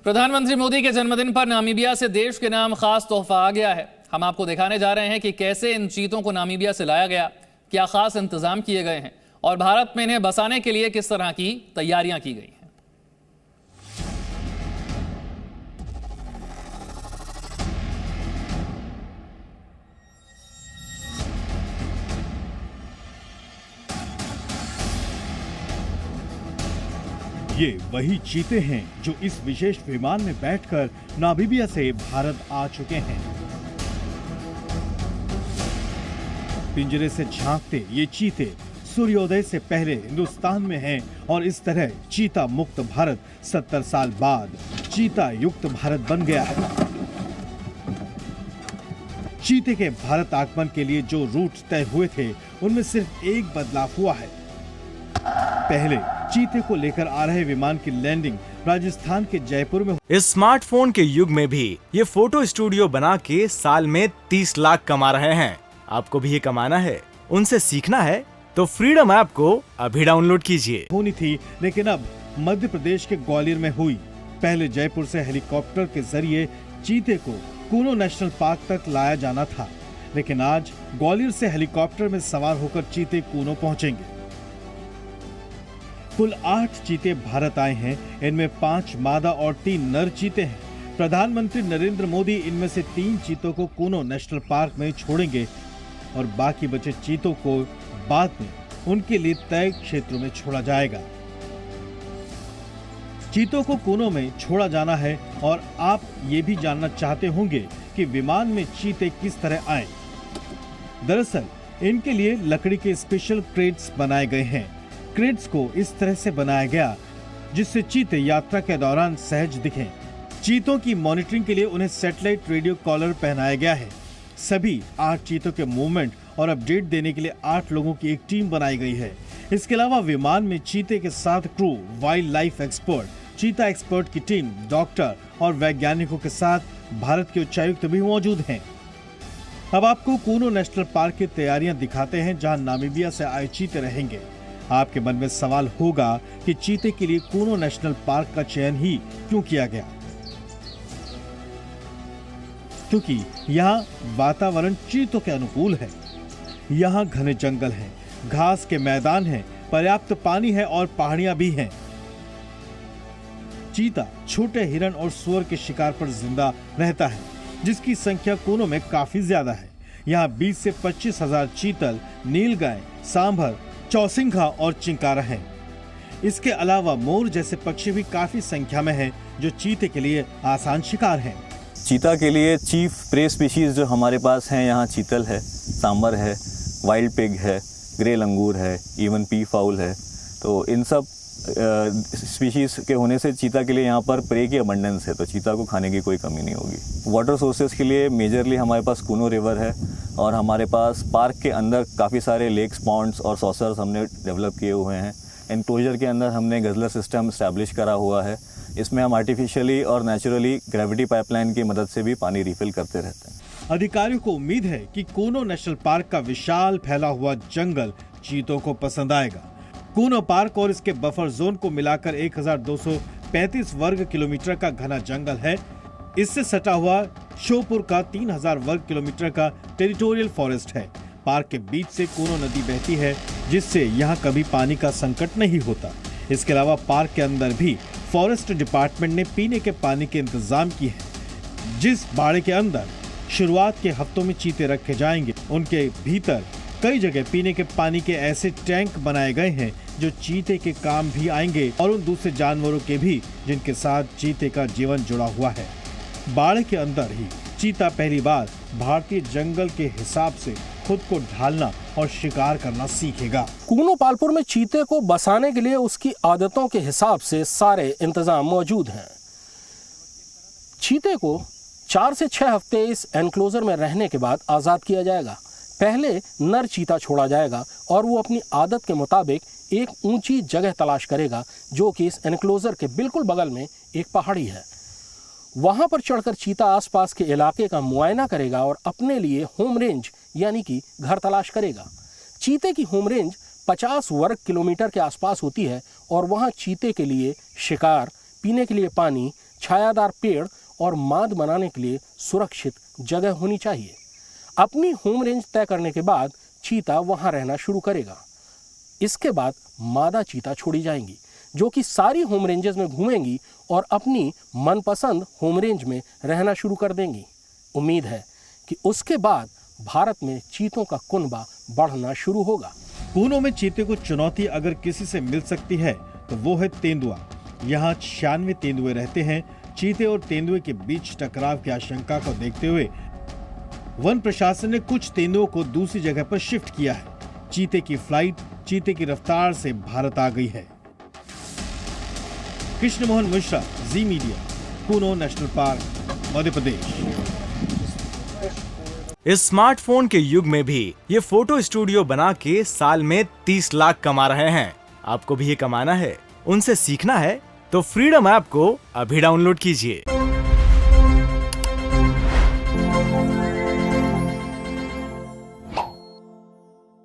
प्रधानमंत्री मोदी के जन्मदिन पर नामीबिया से देश के नाम खास तोहफा आ गया है। हम आपको दिखाने जा रहे हैं कि कैसे इन चीतों को नामीबिया से लाया गया, क्या खास इंतजाम किए गए हैं और भारत में इन्हें बसाने के लिए किस तरह की तैयारियां की गई हैं। ये वही चीते हैं जो इस विशेष विमान में बैठकर नामीबिया से भारत आ चुके हैं। पिंजरे से झांकते ये चीते सूर्योदय से पहले हिंदुस्तान में हैं और इस तरह चीता मुक्त भारत 70 साल बाद चीता युक्त भारत बन गया है। चीते के भारत आगमन के लिए जो रूट तय हुए थे उनमें सिर्फ एक बदलाव हुआ है। पहले चीते को लेकर आ रहे विमान की लैंडिंग राजस्थान के जयपुर में। इस स्मार्टफोन के युग में भी ये फोटो स्टूडियो बना के साल में 30 लाख कमा रहे हैं। आपको भी ये कमाना है, उनसे सीखना है तो फ्रीडम ऐप को अभी डाउनलोड कीजिए। होनी थी लेकिन अब मध्य प्रदेश के ग्वालियर में हुई। पहले जयपुर से हेलीकॉप्टर के जरिए चीते को कूनो नेशनल पार्क तक लाया जाना था, लेकिन आज ग्वालियर से हेलीकॉप्टर में सवार होकर चीते कूनो पहुंचेंगे। कुल 8 चीते भारत आए हैं। इनमें 5 मादा और 3 नर चीते हैं। प्रधानमंत्री नरेंद्र मोदी इनमें से 3 चीतों को कूनो नेशनल पार्क में छोड़ेंगे और बाकी बचे चीतों को बाद में उनके लिए तय क्षेत्रों में छोड़ा जाएगा। चीतों को कूनो में छोड़ा जाना है और आप ये भी जानना चाहते होंगे कि विमान में चीते किस तरह आए। दरअसल इनके लिए लकड़ी के स्पेशल क्रेट्स बनाए गए हैं। क्रेट्स को इस तरह से बनाया गया जिससे चीते यात्रा के दौरान सहज दिखें। चीतों की मॉनिटरिंग के लिए उन्हें सैटेलाइट रेडियो कॉलर पहनाया गया है। सभी 8 चीतों के मूवमेंट और अपडेट देने के लिए 8 लोगों की एक टीम बनाई गई है। इसके अलावा विमान में चीते के साथ क्रू, वाइल्ड लाइफ एक्सपर्ट, चीता एक्सपर्ट की टीम, डॉक्टर और वैज्ञानिकों के साथ भारत के उच्चायुक्त भी मौजूद हैं। अब आपको कूनो नेशनल पार्क की तैयारियां दिखाते हैं जहां नामीबिया से आए चीते रहेंगे। आपके मन में सवाल होगा कि चीते के लिए कूनो नेशनल पार्क का चयन ही क्यों किया गया, क्योंकि यहाँ वातावरण चीतों के अनुकूल है। यहाँ घने जंगल हैं, घास के मैदान हैं, पर्याप्त पानी है और पहाड़ियां भी हैं। चीता छोटे हिरण और सुअर के शिकार पर जिंदा रहता है, जिसकी संख्या कूनो में काफी ज्यादा है। यहाँ 20 से 25 हजार चीतल, नीलगाय, सांभर, चौसिंघा और चिंकारा हैं। इसके अलावा मोर जैसे पक्षी भी काफी संख्या में हैं, जो चीते के लिए आसान शिकार हैं। चीता के लिए चीफ प्रे स्पीशीज जो हमारे पास हैं यहाँ चीतल है, सांबर है, वाइल्ड पिग है, ग्रे लंगूर है, इवन पी फाउल है। तो इन सब स्पीशीज के होने से चीता के लिए यहाँ पर प्रे की अबंडेंस है, तो चीता को खाने की कोई कमी नहीं होगी। वाटर सोर्सेज के लिए मेजरली हमारे पास कूनो रिवर है और हमारे पास पार्क के अंदर काफ़ी सारे लेक्स, पॉन्ड्स और सॉसर्स हमने डेवलप किए हुए हैं। एनक्लोजर के अंदर हमने गजलर सिस्टम इस्टेब्लिश करा हुआ है। इसमें हम आर्टिफिशियली और नेचुरली ग्रेविटी पाइपलाइन की मदद से भी पानी रिफिल करते रहते हैं। अधिकारियों को उम्मीद है कि कूनो नेशनल पार्क का विशाल फैला हुआ जंगल चीतों को पसंद आएगा। कूनो पार्क और इसके बफर जोन को मिलाकर 1235 वर्ग किलोमीटर का घना जंगल है। इससे सटा हुआ श्योपुर का 3000 वर्ग किलोमीटर का टेरिटोरियल फॉरेस्ट है। पार्क के बीच से कूनो नदी बहती है, जिससे यहाँ कभी पानी का संकट नहीं होता। इसके अलावा पार्क के अंदर भी फॉरेस्ट डिपार्टमेंट ने पीने के पानी के इंतजाम किए हैं। जिस बाड़े के अंदर शुरुआत के हफ्तों में चीते रखे जाएंगे, उनके भीतर कई जगह पीने के पानी के ऐसे टैंक बनाए गए हैं जो चीते के काम भी आएंगे और उन दूसरे जानवरों के भी जिनके साथ चीते का जीवन जुड़ा हुआ है। बाड़े के अंदर ही चीता पहली बार भारतीय जंगल के हिसाब से खुद को ढालना और शिकार करना सीखेगा। कूनो पालपुर में चीते को बसाने के लिए उसकी आदतों के हिसाब से सारे इंतजाम मौजूद हैं। चीते को 4 से 6 हफ्ते इस एनक्लोजर में रहने के बाद आजाद किया जाएगा। पहले नर चीता छोड़ा जाएगा और वो अपनी आदत के मुताबिक एक ऊंची जगह तलाश करेगा, जो कि इस एनक्लोजर के बिल्कुल बगल में एक पहाड़ी है। वहां पर चढ़कर चीता आसपास के इलाके का मुआयना करेगा और अपने लिए होम रेंज यानी कि घर तलाश करेगा। चीते की होम रेंज 50 वर्ग किलोमीटर के आसपास होती है और वहां चीते के लिए शिकार, पीने के लिए पानी, छायादार पेड़ और माद बनाने के लिए सुरक्षित जगह होनी चाहिए। अपनी होम रेंज तय करने के बाद चीता वहां रहना शुरू करेगा। इसके बाद मादा चीता छोड़ी जाएंगी, जो कि सारी होम रेंजेस में घूमेंगी और अपनी मनपसंद होम रेंज में रहना शुरू कर देंगी। उम्मीद है कि उसके बाद भारत में चीतों का कुनबा बढ़ना शुरू होगा। कूनो में चीते को चुनौती अगर किसी से मिल सकती है तो वो है तेंदुआ। यहाँ 96 तेंदुए रहते हैं। चीते और तेंदुए के बीच टकराव की आशंका को देखते हुए वन प्रशासन ने कुछ तेंदुओं को दूसरी जगह पर शिफ्ट किया है। चीते की फ्लाइट चीते की रफ्तार से भारत आ गई है। कृष्ण मोहन मिश्रा, जी media, Kuno national park, Madhya Pradesh. इस स्मार्टफोन के युग में भी ये फोटो स्टूडियो बना के साल में 30 लाख कमा रहे हैं। आपको भी ये कमाना है, उनसे सीखना है तो फ्रीडम ऐप को अभी डाउनलोड कीजिए।